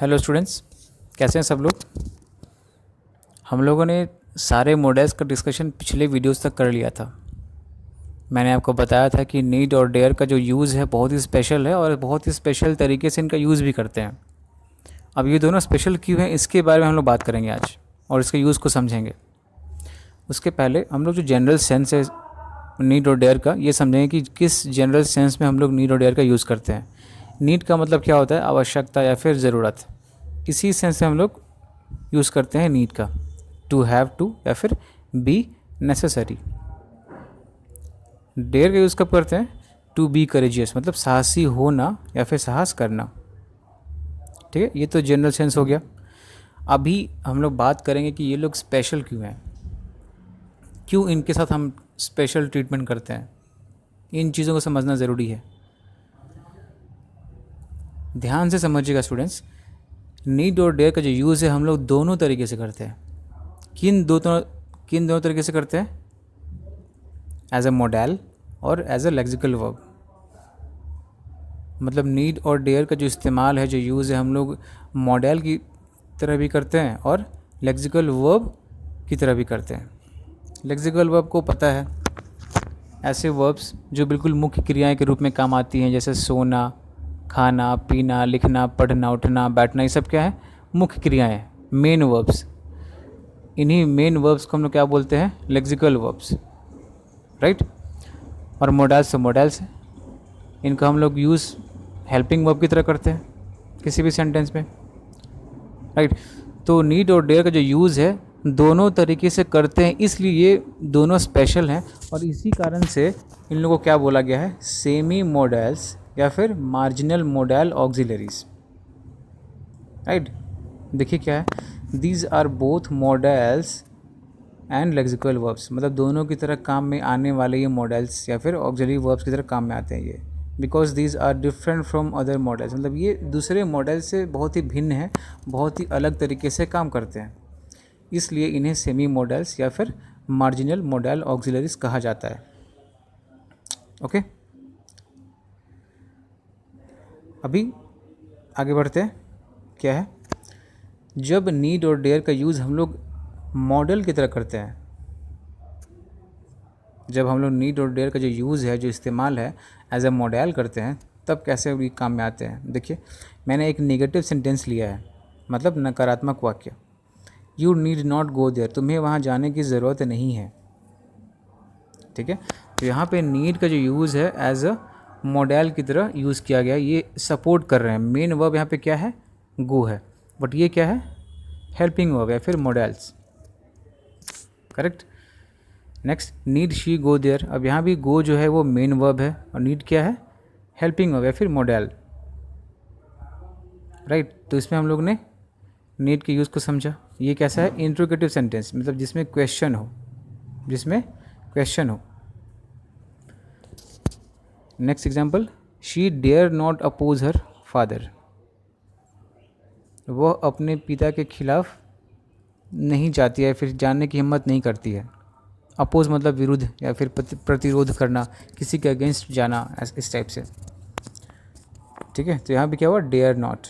Hello students, कैसे हैं सब लोग। हम लोगों ने सारे मॉडल्स का डिस्कशन पिछले वीडियोस तक कर लिया था। मैंने आपको बताया था कि नीड और डेयर का जो यूज़ है बहुत ही स्पेशल है और बहुत ही स्पेशल तरीके से इनका यूज़ भी करते हैं। अब ये दोनों स्पेशल क्यों हैं इसके बारे में हम लोग बात करेंगे आज और इसके यूज़ को समझेंगे। उसके पहले हम लोग जो जनरल सेंस है नीड और डेयर का, ये समझेंगे कि किस जनरल सेंस में हम लोग नीड और डेयर का यूज़ करते हैं। नीड का मतलब क्या होता है? आवश्यकता या फिर ज़रूरत। इसी सेंस में हम लोग यूज़ करते हैं नीड का, टू हैव टू या फिर बी नेसेसरी। डेयर का यूज़ कब करते हैं? टू बी करेजियस, मतलब साहसी होना या फिर साहस करना। ठीक है, ये तो जनरल सेंस हो गया। अभी हम लोग बात करेंगे कि ये लोग स्पेशल क्यों हैं, क्यों इनके साथ हम स्पेशल ट्रीटमेंट करते हैं। इन चीज़ों को समझना ज़रूरी है। ध्यान से समझिएगा स्टूडेंट्स, नीड और डेयर का जो यूज़ है हम लोग दोनों तरीके से करते हैं। किन दोनों तरीके से करते हैं? एज अ मॉडल और एज अ लेक्सिकल वर्ब। मतलब नीड और डेयर का जो इस्तेमाल है, जो यूज़ है, हम लोग मॉडल की तरह भी करते हैं और लेक्सिकल वर्ब की तरह भी करते हैं। लेक्सिकल वर्ब को पता है, ऐसे वर्ब्स जो बिल्कुल मुख्य क्रियाएं के रूप में काम आती हैं, जैसे सोना, खाना, पीना, लिखना, पढ़ना, उठना, बैठना, ये सब क्या है? मुख्य क्रियाएं, मेन वर्ब्स। इन्हीं मेन वर्ब्स को हम लोग क्या बोलते हैं? Lexical verbs, right. और मॉडल्स इनका हम लोग यूज़ हेल्पिंग वर्ब की तरह करते हैं किसी भी सेंटेंस में, राइट। तो नीड और डेयर का जो यूज़ है दोनों तरीके से करते हैं, इसलिए ये दोनों स्पेशल हैं। और इसी कारण से इन लोगों को क्या बोला गया है? सेमी मॉडल्स या फिर मार्जिनल मॉडल ऑक्सिलरीज, राइट। देखिए क्या है, these are both modals and lexical verbs, मतलब दोनों की तरह काम में आने वाले ये मॉडल्स या फिर ऑक्सिलरी वर्ब्स की तरह काम में आते हैं ये। Because these are different from other modals, मतलब ये दूसरे मॉडल से बहुत ही भिन्न है, बहुत ही अलग तरीके से काम करते हैं, इसलिए इन्हें सेमी मॉडल्स या फिर मार्जिनल मॉडल ऑक्सिलरीज कहा जाता है। ओके, अभी आगे बढ़ते हैं। क्या है? जब नीड और डेयर का यूज़ हम लोग मॉडल की तरह करते हैं, जब हम लोग नीड और डेयर का जो यूज़ है, जो इस्तेमाल है, एज अ मॉडल करते हैं, तब कैसे भी काम में आते हैं। देखिए, मैंने एक नेगेटिव सेंटेंस लिया है, मतलब नकारात्मक वाक्य। You need not go there, तुम्हें वहाँ जाने की ज़रूरत नहीं है। ठीक है, तो यहाँ पे नीड का जो यूज़ है एज अ मॉडल की तरह यूज़ किया गया, ये सपोर्ट कर रहे हैं। मेन वर्ब यहाँ पे क्या है? गो है, बट ये क्या है? हेल्पिंग वर्ब या फिर modals, correct. Next, need she go there. अब यहाँ भी गो जो है वो मेन वर्ब है और नीड क्या है? हेल्पिंग वर्ब या फिर मॉडल, राइट। तो इसमें हम लोग ने नीड के यूज़ को समझा। ये कैसा है? इंट्रोगेटिव सेंटेंस, मतलब जिसमें क्वेश्चन हो, जिसमें क्वेश्चन हो। Next example, she dare not oppose her father. वह अपने पिता के खिलाफ नहीं जाती है, फिर जानने की हिम्मत नहीं करती है। अपोज मतलब विरुद्ध या फिर प्रतिरोध करना, किसी के अगेंस्ट जाना, इस टाइप से। ठीक है, तो यहाँ भी क्या हुआ? Dare not.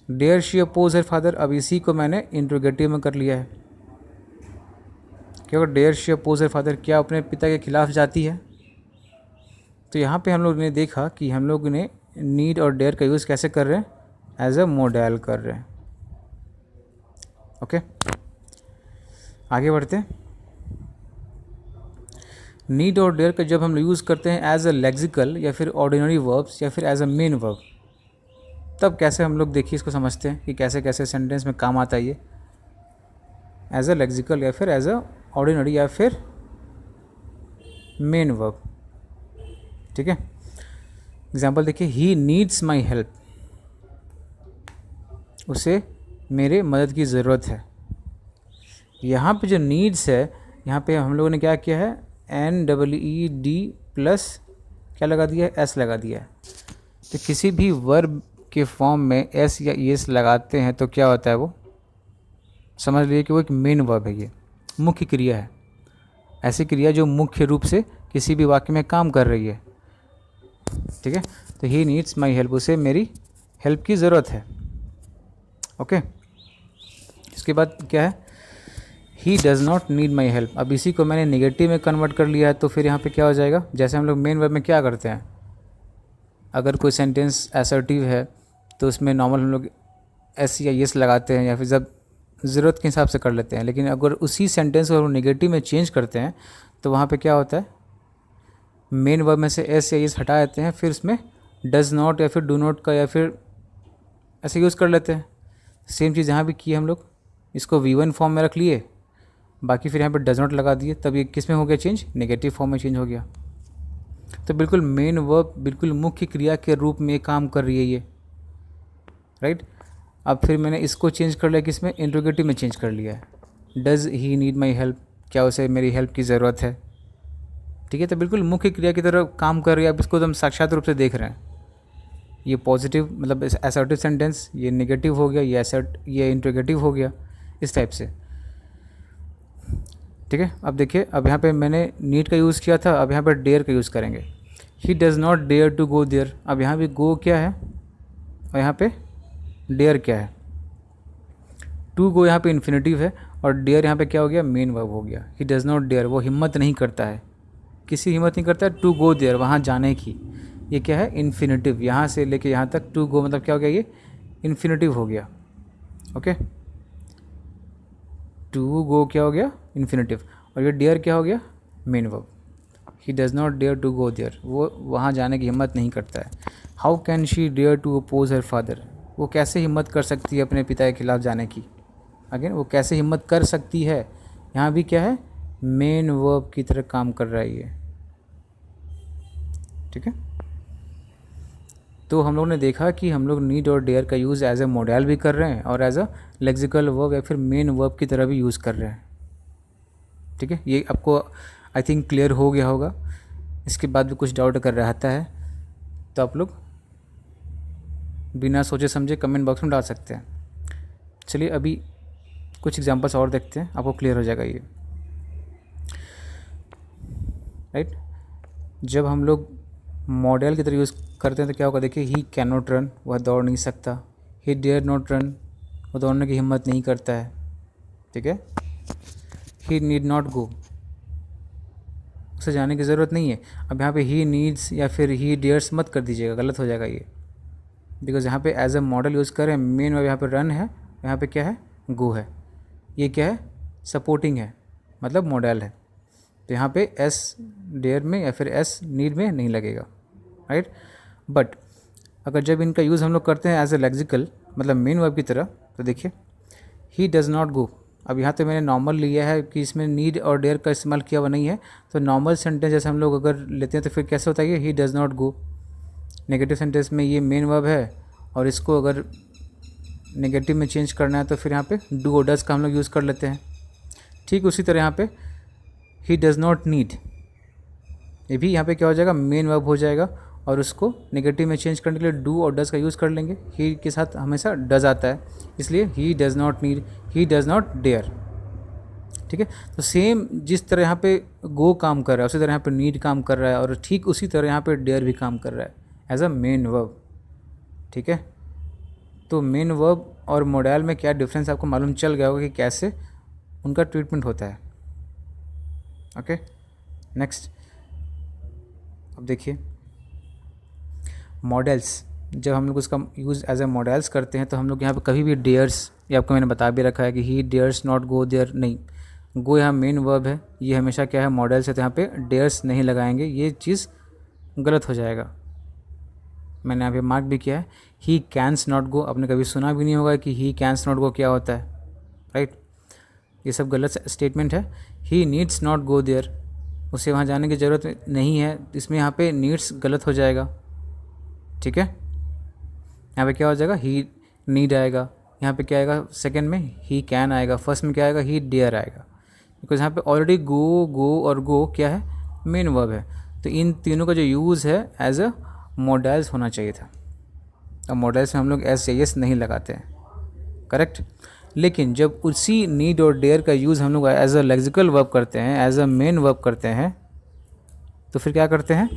Dare she oppose her father, अब इसी को मैंने इंट्रोगेटिव में कर लिया है। क्या हुआ? Dare she oppose her father, क्या अपने पिता के खिलाफ जाती है? तो यहाँ पे हम लोग ने देखा कि हम लोग ने नीड और डेयर का यूज़ कैसे कर रहे हैं? एज अ मॉडल कर रहे हैं। ओके, आगे बढ़ते हैं। नीड और डेयर का जब हम यूज़ करते हैं एज अ लेक्सिकल या फिर ऑर्डिनरी वर्ब्स या फिर एज अ मेन वर्ब, तब कैसे हम लोग देखिए इसको समझते हैं कि कैसे कैसे सेंटेंस में काम आता है ये। एज अ लेक्सिकल या फिर एज अ ऑर्डिनरी या फिर मेन वर्ब। ठीक है, एग्जाम्पल देखिए, ही नीड्स माई हेल्प, उसे मेरे मदद की ज़रूरत है। यहाँ पे जो नीड्स है, यहाँ पे हम लोगों ने क्या किया है? NEED प्लस क्या लगा दिया है? S लगा दिया है। तो किसी भी वर्ब के फॉर्म में S या ES लगाते हैं तो क्या होता है? वो समझ लीजिए कि वो एक मेन वर्ब है, ये मुख्य क्रिया है। ऐसी क्रिया जो मुख्य रूप से किसी भी वाक्य में काम कर रही है। ठीक है, तो ही नीड्स माई हेल्प, उसे मेरी हेल्प की ज़रूरत है। ओके, इसके बाद क्या है, ही does not need my help. अब इसी को मैंने नेगेटिव में कन्वर्ट कर लिया है, तो फिर यहाँ पे क्या हो जाएगा, जैसे हम लोग मेन वर्ब में क्या करते हैं, अगर कोई सेंटेंस असर्टिव है तो उसमें नॉर्मल हम लोग एस या यस लगाते हैं, या फिर जब ज़रूरत के हिसाब से कर लेते हैं। लेकिन अगर उसी सेंटेंस को हम नेगेटिव में चेंज करते हैं तो वहाँ पे क्या होता है, मेन वर्ब में से एस या यस हटा देते हैं, फिर उसमें डज़ नॉट या फिर डू नॉट का या फिर ऐसे यूज़ कर लेते हैं। सेम चीज़ यहाँ भी की हम लोग, इसको V1 फॉर्म में रख लिए, बाकी फिर यहाँ पे डज़ नॉट लगा दिए, तब ये किस में हो गया चेंज, नेगेटिव फॉर्म में चेंज हो गया। तो बिल्कुल मेन वर्ब बिल्कुल मुख्य क्रिया के रूप में काम कर रही है ये, राइट। अब फिर मैंने इसको चेंज कर लिया, किसमें, इंट्रोगेटिव में चेंज कर लिया है। Does he need my help, क्या उसे मेरी हेल्प की ज़रूरत है, ठीक है। तो बिल्कुल मुख्य क्रिया की तरह काम कर रही है। अब इसको हम साक्षात रूप से देख रहे हैं, ये पॉजिटिव मतलब असर्टिव सेंटेंस, ये नेगेटिव हो गया, ये इंट्रोगेटिव हो गया, इस टाइप से, ठीक है। अब देखिए, अब यहाँ पे मैंने नीड का यूज़ किया था, अब यहाँ पर डेयर का यूज़ करेंगे। He does not dare to go there. अब यहाँ भी गो क्या है और यहाँ पे डेयर क्या है, टू गो यहाँ पे इन्फिनेटिव है और डेयर यहाँ पे क्या हो गया, मेन वर्ब हो गया। ही डज़ नॉट डेयर, वो हिम्मत नहीं करता है, किसी हिम्मत नहीं करता है टू गो देयर, वहाँ जाने की। ये क्या है, इन्फिनेटिव, यहाँ से लेके यहाँ तक टू गो मतलब क्या हो गया, ये इन्फिनेटिव हो गया। ओके, टू गो क्या हो गया, इन्फिनेटिव, और ये डेयर क्या हो गया, main verb. He does not dare to go there, वो वहाँ जाने की हिम्मत नहीं करता है। How can she dare to oppose her father, वो कैसे हिम्मत कर सकती है अपने पिता के खिलाफ जाने की। अगेन, वो कैसे हिम्मत कर सकती है, यहाँ भी क्या है, मेन वर्ब की तरह काम कर रहा है ये, ठीक है। तो हम लोग ने देखा कि हम लोग नीड और डेयर का यूज़ एज ए मॉडल भी कर रहे हैं और एज अ लेक्सिकल वर्ब या फिर मेन वर्ब की तरह भी यूज़ कर रहे हैं, ठीक है। ये आपको आई थिंक क्लियर हो गया होगा। इसके बाद भी कुछ डाउट अगर रहता है तो आप लोग बिना सोचे समझे कमेंट बॉक्स में डाल सकते हैं। चलिए अभी कुछ एग्जांपल्स और देखते हैं, आपको क्लियर हो जाएगा ये, राइट। जब हम लोग मॉडल की तरह यूज़ करते हैं तो क्या होगा, देखिए, ही कैन नॉट रन, वह दौड़ नहीं सकता। ही डेयर नॉट रन, वो दौड़ने की हिम्मत नहीं करता है, ठीक है। ही नीड नॉट गो, उसे जाने की ज़रूरत नहीं है। अब यहाँ पे ही नीड्स या फिर ही डेयर्स मत कर दीजिएगा, गलत हो जाएगा ये, बिकॉज यहाँ पे एज अ मॉडल यूज़ करें, मेन वर्ब यहाँ पे रन है, यहाँ पे क्या है, गो है। ये क्या है, सपोर्टिंग है, मतलब मॉडल है, तो यहाँ पे एस डेयर में या फिर एस नीड में नहीं लगेगा, राइट। बट अगर जब इनका यूज़ हम लोग करते हैं एज ए लेक्सिकल मतलब मेन वर्ब की तरह, तो देखिए, ही डज़ नॉट गो। अब यहाँ तो मैंने नॉर्मल लिया है कि इसमें नीड और डेयर का इस्तेमाल किया हुआ नहीं है, तो नॉर्मल सेंटेंस जैसे हम लोग अगर लेते हैं तो फिर कैसे होता है ये, ही does not go. Negative sentence में ये मेन वर्ब है और इसको अगर नेगेटिव में चेंज करना है तो फिर यहाँ पे डू और डज़ का हम लोग यूज़ कर लेते हैं। ठीक उसी तरह यहाँ पे ही डज़ नॉट नीड, ये भी यहाँ पे क्या हो जाएगा, मेन वर्ब हो जाएगा और उसको नेगेटिव में चेंज करने के लिए डू और डज़ का यूज़ कर लेंगे। ही के साथ हमेशा डज़ आता है, इसलिए he does not need, he does not dare, ठीक है। तो सेम जिस तरह यहाँ पे गो काम कर रहा है उसी तरह यहाँ पे नीड काम कर रहा है और ठीक उसी तरह यहाँ पे डेयर भी काम कर रहा है एज अ मेन वर्ब, ठीक है। तो मेन वर्ब और मॉडल में क्या डिफरेंस आपको मालूम चल गया होगा कि कैसे उनका ट्रीटमेंट होता है। Okay, next. अब देखिए, मॉडल्स, जब हम लोग उसका यूज़ एज ए मॉडल्स करते हैं तो हम लोग यहाँ पे कभी भी डेयर्स, ये आपको मैंने बता भी रखा है कि ही डेयर्स नॉट गो देयर, नहीं, गो यहाँ मेन वर्ब है, ये हमेशा क्या है, मॉडल्स है, तो यहाँ पे डेयर्स नहीं लगाएंगे, ये चीज़ गलत हो जाएगा। मैंने यहाँ पे मार्क भी किया है। ही कैंस नॉट गो, आपने कभी सुना भी नहीं होगा कि ही कैंस नॉट गो क्या होता है, राइट। ये सब गलत स्टेटमेंट है। He needs not go there, उसे वहाँ जाने की ज़रूरत नहीं है, इसमें यहाँ पे नीड्स गलत हो जाएगा, ठीक है। यहाँ पे क्या हो जाएगा, ही नीड आएगा, यहाँ पे क्या आएगा, सेकंड में ही कैन आएगा, फर्स्ट में क्या आएगा, ही डेयर आएगा, बिकॉज यहाँ पे ऑलरेडी गो और गो क्या है, मेन वर्ब है। तो इन तीनों का जो यूज़ है एज अ मॉडल्स होना चाहिए था। अब मॉडल्स में हम लोग एस या एस नहीं लगाते हैं, करेक्ट। लेकिन जब उसी नीड और डेयर का यूज़ हम लोग एज अ लेक्सिकल वर्ब करते हैं, एज अ मेन वर्ब करते हैं, तो फिर क्या करते हैं,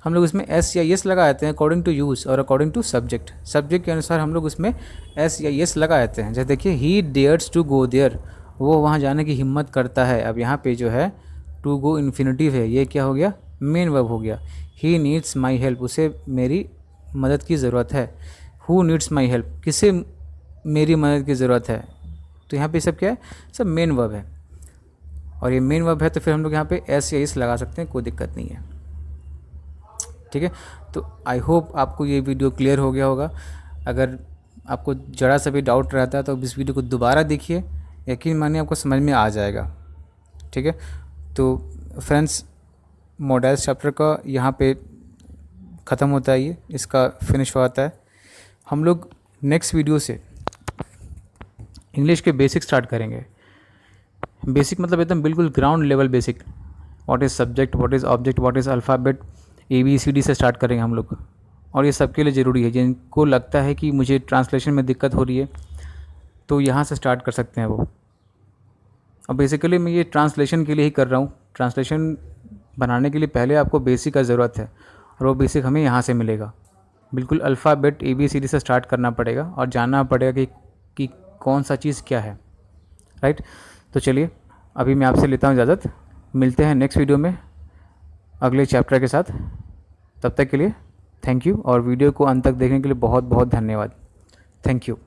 हम लोग इसमें एस या यस लगा देते हैं अकॉर्डिंग टू यूज़ और अकॉर्डिंग टू सब्जेक्ट। सब्जेक्ट के अनुसार हम लोग उसमें एस या यस लगा देते हैं। जैसे देखिए ही डेयर्स टू गो देयर, वो वहाँ जाने की हिम्मत करता है। अब यहाँ पे जो है टू गो इन्फिनिटिव है, ये क्या हो गया, मेन वर्ब हो गया। ही नीड्स माई हेल्प, उसे मेरी मदद की ज़रूरत है। हु नीड्स माई हेल्प, किसे मेरी मदद की ज़रूरत है। तो यहाँ पे सब क्या है, सब मेन वर्ब है। और ये मेन वर्ब है तो फिर हम लोग यहाँ पे एस या इस लगा सकते हैं, कोई दिक्कत नहीं है। ठीक है, तो आई होप आपको ये वीडियो क्लियर हो गया होगा। अगर आपको ज़रा सा भी डाउट रहता है तो इस वीडियो को दोबारा देखिए, यकीन मानिए आपको समझ में आ जाएगा। ठीक है, तो फ्रेंड्स मॉडल्स चैप्टर का यहाँ पे ख़त्म होता है, ये इसका फिनिश होता है। हम लोग नेक्स्ट वीडियो से इंग्लिश के बेसिक स्टार्ट करेंगे। बेसिक मतलब एकदम बिल्कुल ground level basic, what is subject, what is object, what is alphabet, ABCD से स्टार्ट करेंगे हम लोग। और ये सबके लिए ज़रूरी है, जिनको लगता है कि मुझे ट्रांसलेशन में दिक्कत हो रही है तो यहाँ से स्टार्ट कर सकते हैं वो। अब बेसिकली मैं ये ट्रांसलेशन के लिए ही कर रहा हूँ। ट्रांसलेशन बनाने के लिए पहले आपको बेसिक का ज़रूरत है और वो बेसिक हमें यहाँ से मिलेगा। बिल्कुल अल्फ़ाबेट ABCD से स्टार्ट करना पड़ेगा और जानना पड़ेगा कि कौन सा चीज़ क्या है, राइट। तो चलिए अभी मैं आपसे लेता हूँ इजाज़त, मिलते हैं नेक्स्ट वीडियो में अगले चैप्टर के साथ। तब तक के लिए थैंक यू, और वीडियो को अंत तक देखने के लिए बहुत बहुत धन्यवाद। Thank you.